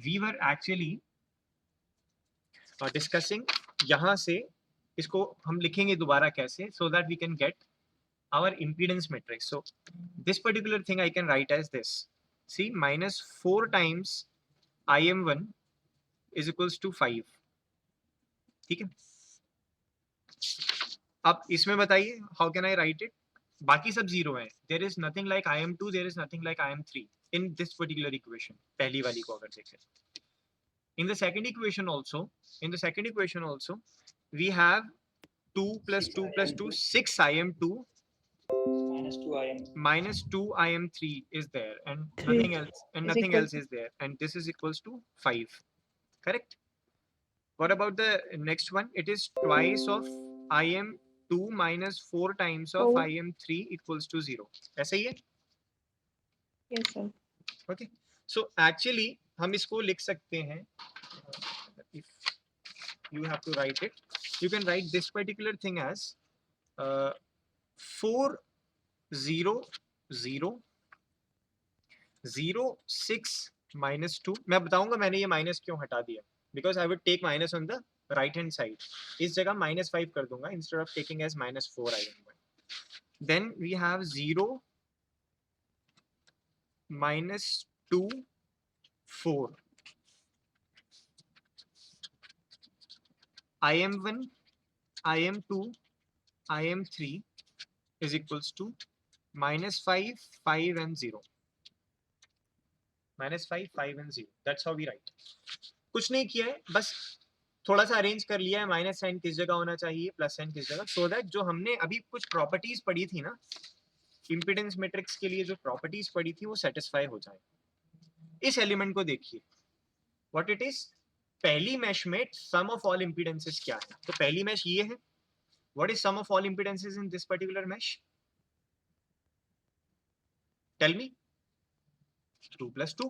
We were actually discussing, यहाँ से इसको हम लिखेंगे दोबारा कैसे, so that we can get our impedance matrix. So this particular thing I can write as this. See, minus 4 times im1 is equals to 5. ठीक है, अब इसमें बताइए how can I write it? बाकी सब जीरो है. There is nothing like im2, there is nothing like im3 in this particular equation. पहली वाली को अगर देखें, in the second equation also we have 2 plus 2 plus 2 6 im2 minus 2 im3 is there, and nothing else is there, and this is equals to 5. Correct? What about the next one? It is twice of im2 minus 4 times of im3 equals to 0. ऐसा ही है? Yes sir. Okay, so actually हम इसको लिख सकते हैं, if you have to write it, you can write this particular thing as 4 0 0 0 6 minus 2. मैं बताऊंगा मैंने ये माइनस क्यों हटा दिया, because I would take minus on the right hand side. इस जगह -5 कर दूंगा instead of taking as -4 I am. Then we have 0 -2 4 im1 im2 im3 is equals to -5 5 and 0. -5 5 and 0. That's how we write. कुछ नहीं किया है, बस थोड़ा सा अरेंज कर लिया है, माइनस साइन किस जगह होना चाहिए, प्लस साइन किस जगह, सो दैट जो हमने अभी कुछ प्रॉपर्टीज पढ़ी थी ना इंपीडेंस मैट्रिक्स के लिए, जो प्रॉपर्टीज पढ़ी थी वो सेटिस्फाई हो जाए. इस एलिमेंट को देखिए, व्हाट इट इज. पहली मैश में सम ऑफ ऑल इंपीडेंसेस क्या है, तो पहली मैश ये है. What is sum of all impedances in this particular mesh? Tell me. 2 plus 2,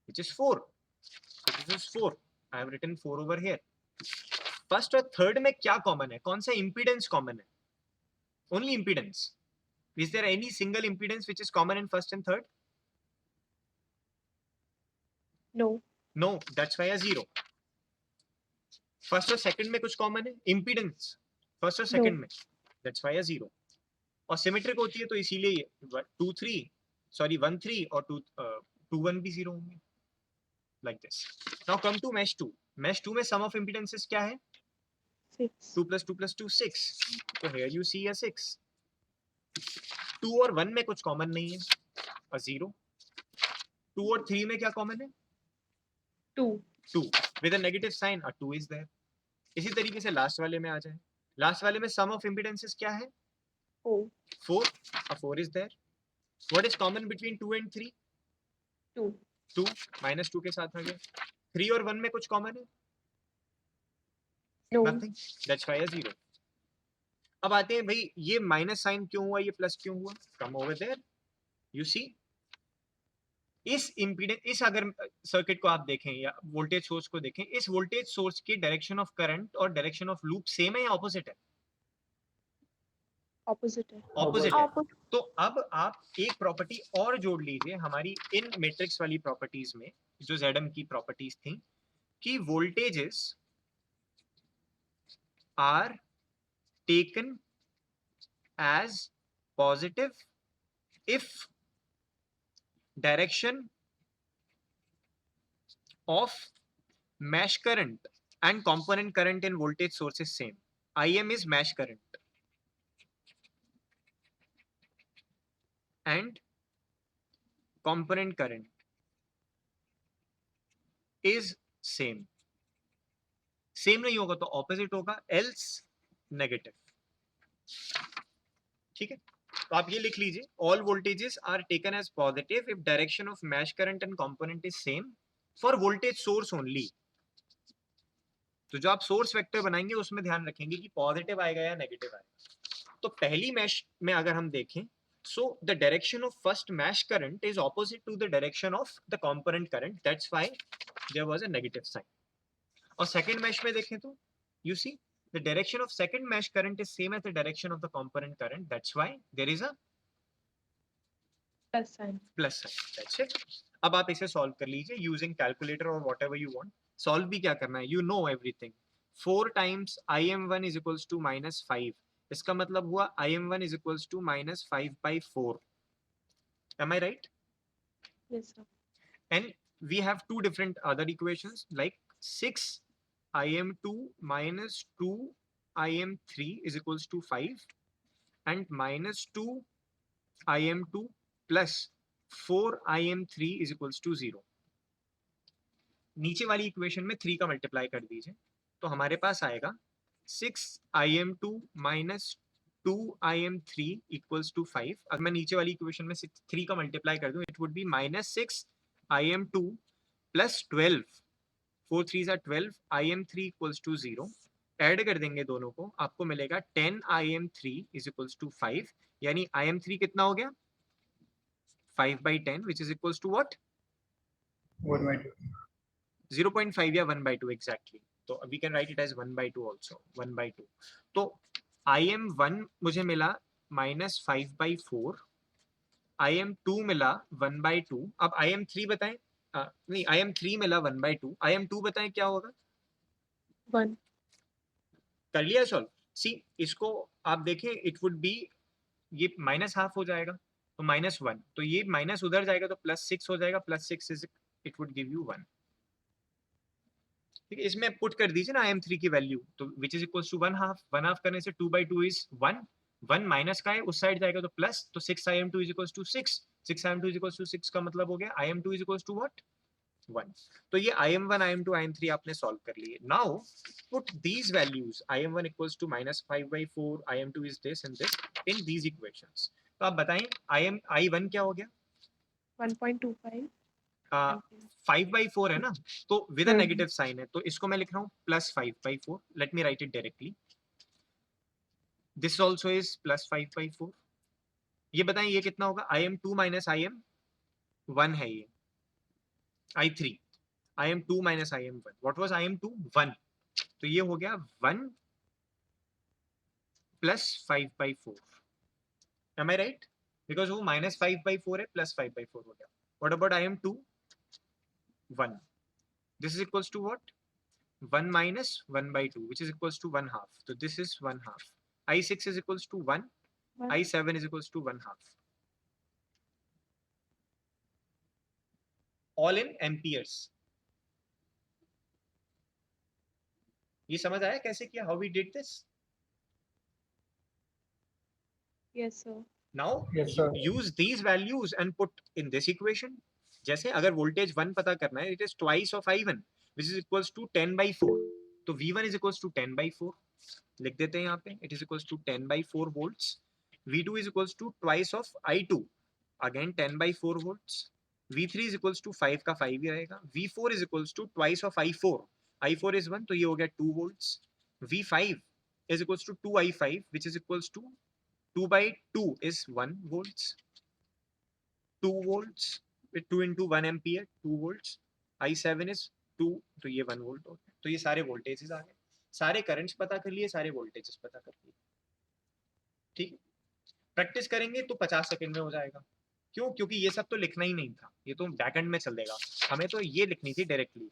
which is 4. So this is 4. I have written 4 over here. First और third में क्या कॉमन है, कौन सा इंपीडेंस कॉमन है? Only impedance. Is there any single impedance which is common in first and third? No, that's why 0. First और second में कुछ कॉमन है इंपीडेंस, फर्स्ट और सेकंड में, दैट्स व्हाई 0. और सिमेट्रिक होती है तो इसीलिए 2 3 सॉरी 1 3 और 2 1 भी 0 होंगे, like this. Now come to mesh 2. Mesh 2 में sum of impedances क्या है? 6. 2 plus 2 plus 2 6. So here you see a 6. 2 और 1 में कुछ कॉमन नहीं है, a 0. 2 और 3 में क्या कॉमन है? 2 with a negative sign, a 2 is there. इसी तरीके से लास्ट वाले में आ जाए. लास्ट वाले में sum of impedances क्या है? 4. A 4 is there. What is common between 2 and 3? 2 minus 2 के साथ आ गया. 3 और 1 में कुछ कॉमन है? Nothing. That's why 0. अब आते हैं भाई, ये माइनस साइन क्यों हुआ, ये प्लस क्यों हुआ? Come over there, you see. इस इंपीडेंस, इस अगर सर्किट को आप देखें या वोल्टेज सोर्स को देखें, इस वोल्टेज सोर्स की डायरेक्शन ऑफ करंट और डायरेक्शन ऑफ लूप सेम है या ऑपोजिट है? ऑपोजिट है. तो अब आप एक प्रॉपर्टी और जोड़ लीजिए हमारी इन मैट्रिक्स वाली प्रॉपर्टीज में, जो ZM की प्रॉपर्टीज थी, कि voltages are taken as positive if direction of mesh current and component current in voltage source is same. IM is mesh current and component current is same. Same नहीं होगा तो opposite होगा, else negative. ठीक है, तो आप ये लिख लीजिए, all voltages are taken as positive if direction of mesh current and component is same for voltage source only. तो जो आप सोर्स वेक्टर बनाएंगे उसमें ध्यान रखेंगे कि पॉजिटिव आएगा या नेगेटिव आएगा. तो पहली मैश में अगर हम देखें, so the direction of first mesh current is opposite to the direction of the component current, that's why there was a negative sign. और second mesh में देखें तो you see the direction of second mesh current is same as the direction of the component current, that's why there is a plus sign. That's it. अब आप इसे solve कर लीजिए using calculator और whatever you want. Solve भी क्या करना है, you know everything. 4 times IM1 is equals to -5. इसका मतलब हुआ IM1 is equals to -5/4. Am I right? Yes, sir. And we have two different other equations like 6 IM2 minus 2 IM3 is equals to 5 and minus 2 IM2 plus 4 IM3 is equals to 0. नीचे वाली equation में 3 का multiply कर दीजिए तो हमारे पास आएगा 6 IM2 minus 2 IM3 equals to 5. अगर मैं नीचे वाली इक्वेशन में 3 का मल्टीप्लाई कर दूं, it would be -6 IM2 plus 12. 4 3s are 12. IM3 equals to 0. Add कर देंगे दोनों को, आपको मिलेगा 10 IM3 is equals to 5. यानी IM3 कितना हो गया 5/10 which is equals to what 1/2. 0.5 या 1/2 exactly. तो we can write it as 1/2 also. 1/2. तो IM1 मुझे मिला -5/4. IM2 मिला 1/2. अब IM3 बताएं. नहीं, IM3 मिला 1/2. IM2 बताएं क्या होगा. 1. कर लिया सॉल्व. सी इसको आप देखें, इट वुड बी ये -½ हो जाएगा तो -1. तो ये माइनस उधर जाएगा तो +6 हो जाएगा. +6 is it would give you 1. ठीक है, इसमें पुट कर दीजिए ना IM3 की वैल्यू. तो विच इज इक्वल्स टू 1/2. 1/2 करने से 2/2 इज 1. 1 माइनस का है उस साइड जाएगा तो प्लस. तो 6 IM2 is equals to 6. 6 IM2 is equals to 6 का मतलब हो गया IM2 is equals to what 1. तो ये IM1 IM2 IM3 आपने सॉल्व कर लिए. Now put these values IM1 equals to -5/4, IM2 is this and this in these equations. तो आप बताएं I1 क्या हो गया 1.25. 5/4 है ना, तो विद अ नेगेटिव साइन है, तो इसको मैं लिख रहा हूँ +5/4. Let me right it directly. This also is +5/4. ये बताएं ये कितना होगा IM2 minus IM1 है ये I3. IM2 minus IM1. What was IM2? 1. तो ये हो गया 1 plus 5/4. Am I right? Because वो -5/4 है, +5/4 हो गया. What about IM2? 1. This is equals to what? 1 minus 1/2, which is equals to 1/2. So this is 1/2. I6 is equals to 1. 1. I7 is equals to 1/2. All in amperes. ये समझ आया कैसे किया? How we did this? Yes, sir. Now Yes, sir. use these values and put in this equation. जैसे अगर voltage 1 पता करना है, it is twice of I1, which is equals to 10/4. तो V1 is equals to 10/4. लिख देते हैं यहाँ पे, it is equals to 10/4 volts. V2 is equals to twice of I2, again 10/4 volts. V3 is equals to 5 का 5 ही रहेगा. V4 is equals to twice of I4. I4 is 1, तो ये हो गया 2 volts. V5 is equals to 2I5, which is equals to 2/2 is 1 volts. 2 volts with 2 into 1 ampere, 2 volts. I7 is 2, तो ये 1 volt हो गया. तो ये सारे वोल्टेजेस आ गए. सारे करंट्स पता कर लिए, सारे वोल्टेजेस पता कर लिए. ठीक, प्रैक्टिस करेंगे तो 50 सेकंड में हो जाएगा. क्यों? क्योंकि ये सब तो लिखना ही नहीं था, ये तो बैकएंड में चल देगा. हमें तो ये लिखनी थी डायरेक्टली.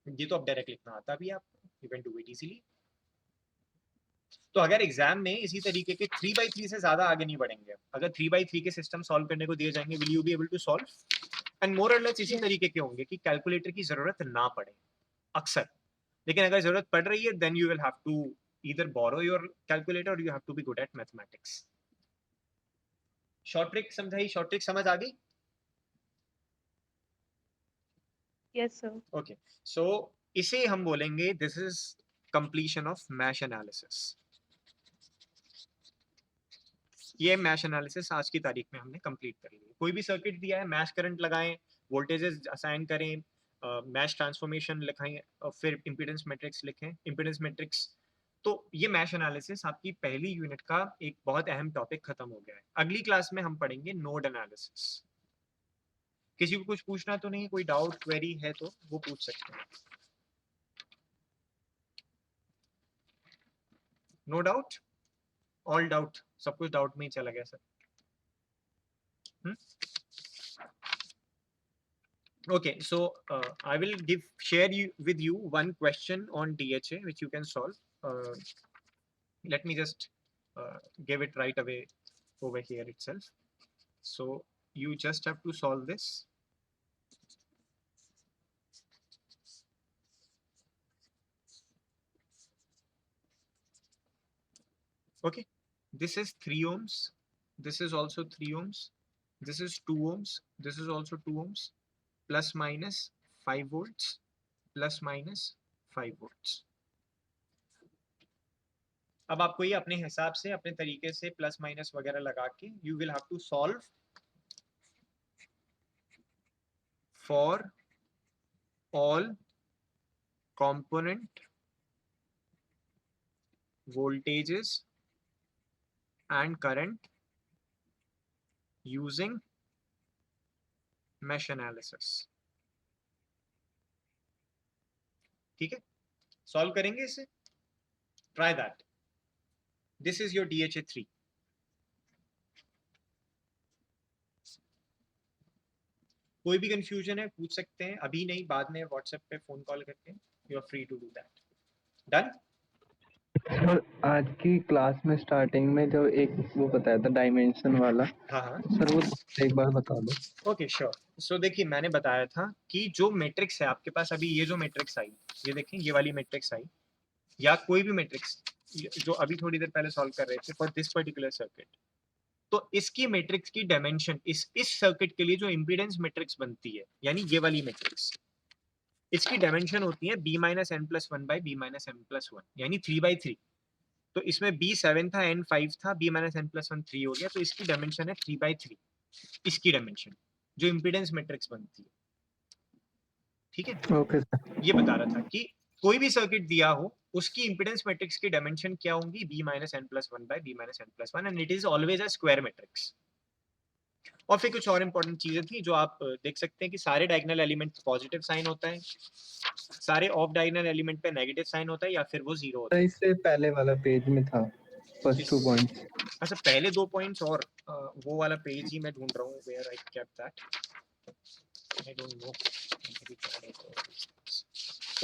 ये तो अब डायरेक्ट लिखना आता भी आपको, you can do it easily. तो अगर एग्जाम में इसी तरीके के 3/3 से ज्यादा आगे नहीं बढ़ेंगे, अगर 3/3 के सिस्टम सॉल्व करने को दिए जाएंगे, will you be able to solve? And more और लेस इसी तरीके के होंगे कि कैलकुलेटर की जरूरत ना पड़े अक्सर. लेकिन अगर जरूरत पड़ रही है, then you will have to either borrow your calculator or you have to be good at mathematics. Short trick समझाई, शॉर्ट ट्रिक समझ आ गई? Yes, sir. ओके, सो इसे हम बोलेंगे this is completion of mesh analysis. ये मैश एनालिसिस आज की तारीख में हमने कंप्लीट कर लिया. कोई भी सर्किट दिया है, मैश करंट लगाएं, वोल्टेजेस असाइन करें, मैश ट्रांसफॉर्मेशन लिखाएं, और फिर इंपीडेंस मैट्रिक्स लिखें, इंपीडेंस मैट्रिक्स. तो ये मैश एनालिसिस आपकी पहली यूनिट का एक बहुत अहम टॉपिक खत्म हो गया है. अगली क्लास में हम पढ़ेंगे नोड एनालिसिस. किसी को कुछ पूछना तो नहीं, कोई डाउट क्वेरी है तो वो पूछ सकते हैं. नो डाउट, ऑल डाउट, सब कुछ डाउट में ही चला गया sir. Okay, so I will share with you one question on DHA which you can solve. Let me just give it right away over here itself. So you just have to solve this. Okay, this is 3 ohms, this is also 3 ohms, this is 2 ohms, this is also 2 ohms, plus minus 5 volts, plus minus 5 volts. अब आपको ये अपने हिसाब से अपने तरीके से plus minus वगैरह लगा के you will have to solve for all component voltages and current using mesh analysis. ठीक है, सॉल्व करेंगे इसे. Try that. This is your DHA3. कोई भी कंफ्यूजन है पूछ सकते हैं, अभी नहीं बाद में व्हाट्सएप पे फोन कॉल करके. You are free to do that. Done. Sir आज की क्लास में स्टार्टिंग में जो एक वो बताया था डायमेंशन वाला, हाँ हाँ, सर वो एक बार बता दो. Okay sure. सो देखिए मैंने बताया था कि जो मैट्रिक्स है आपके पास, अभी ये जो मैट्रिक्स आई, ये देखें ये वाली मैट्रिक्स आई, या कोई भी मैट्रिक्स जो अभी थोड़ी देर पहले सॉल्व कर रहे थे फॉर दिस पर्टिकुलर सर्किट, तो इसकी मैट्रिक्स की डायमेंशन इस सर्किट के लिए जो इंपीडेंस मैट्रिक्स बनती है, यानी ये वाली मैट्रिक्स, इसकी डायमेंशन होती है b minus N plus one by B minus N plus one, यानी 3/3. तो इसमें b 7 था, n 5 था, b minus N plus one 3 हो गया, तो इसकी डायमेंशन है 3/3. इसकी डायमेंशन जो इंपीडेंस मैट्रिक्स बनती है. ठीक है, ओके सर. ये बता रहा था कि कोई भी सर्किट दिया हो उसकी इंपीडेंस मैट्रिक्स की डायमेंशन क्या होंगी, b minus N plus one by B minus N plus one, and it is always a square matrix. और फिर कुछ और इंपॉर्टेंट चीजें थी जो आप देख सकते हैं कि सारे डायगोनल एलिमेंट पॉजिटिव साइन होता है, सारे ऑफ डायगोनल एलिमेंट पे नेगेटिव साइन होता है, या फिर वो जीरो होता है. इससे पहले वाला पेज में था फर्स्ट 2 पॉइंट्स. अच्छा, पहले 2 पॉइंट्स और वो वाला पेज ही मैं ढूंढ रहा हूँ, where I kept that, I don't know.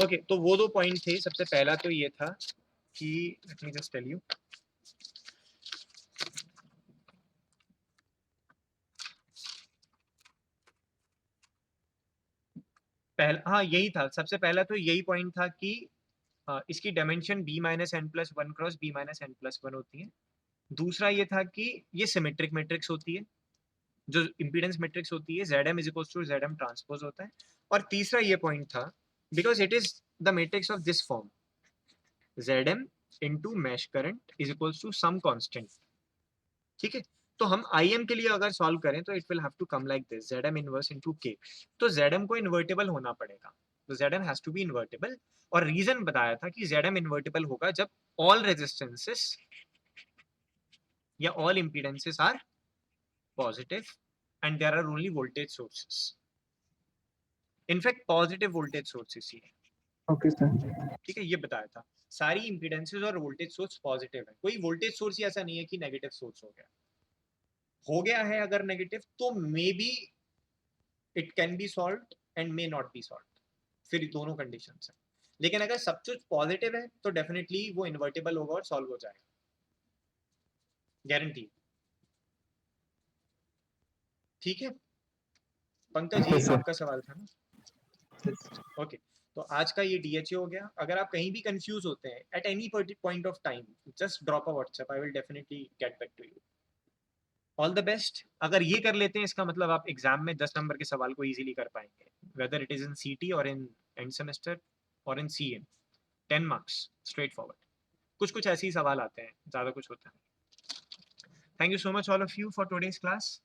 Okay, तो वो 2 पॉइंट थे. सबसे पहला तो ये था कि let me just tell you, पहला, हाँ यही था. सबसे पहला तो यही पॉइंट था कि इसकी dimension b minus N plus one cross b minus N plus one होती है. दूसरा ये था कि ये सिमेट्रिक मैट्रिक्स होती है, जो इंपीडेंस मैट्रिक्स होती है Zm is equals to Zm transpose होता है. और तीसरा ये पॉइंट था because it is the matrix of this form, Zm into mesh current is equals to some constant. ठीक है, तो हम Im के लिए अगर सॉल्व करें तो it will have to come like this, Zm inverse into k. तो Zm को इन्वर्टेबल होना पड़ेगा, तो Zm has to be invertible. और रीजन बताया था कि Zm इन्वर्टेबल होगा जब ऑल रेजिस्टेंसेस या all impedances are positive and there are only voltage sources. In fact positive voltage sources ही है. Okay sir. ठीक है, ये बताया था. सारी इंपीडेंसेस और वोल्टेज सोर्स पॉजिटिव है, कोई वोल्टेज सोर्स ही ऐसा नहीं है कि नेगेटिव सोर्स हो गया है. अगर नेगेटिव तो may be it can be solved and may not be solved, फिर दोनों कंडीशंस है. लेकिन अगर सब कुछ पॉजिटिव है तो डेफिनेटली वो इन्वर्टेबल होगा और सॉल्व हो जाएगा, गारंटी. ठीक है पंकज, ये आपका सवाल था ना. ओके, तो आज का ये DHA हो गया. अगर आप कहीं भी कंफ्यूज होते हैं at any point of time, just drop a WhatsApp, I will definitely get back to you. All the best. अगर ये कर लेते हैं इसका मतलब आप एग्जाम में 10 नंबर के सवाल को इजीली कर पाएंगे, whether it is in CT और इन एंड सेमेस्टर और इन CM. 10 marks straight forward. कुछ ऐसे ही सवाल आते हैं, ज्यादा कुछ होता है. Thank you so much all of you for today's class.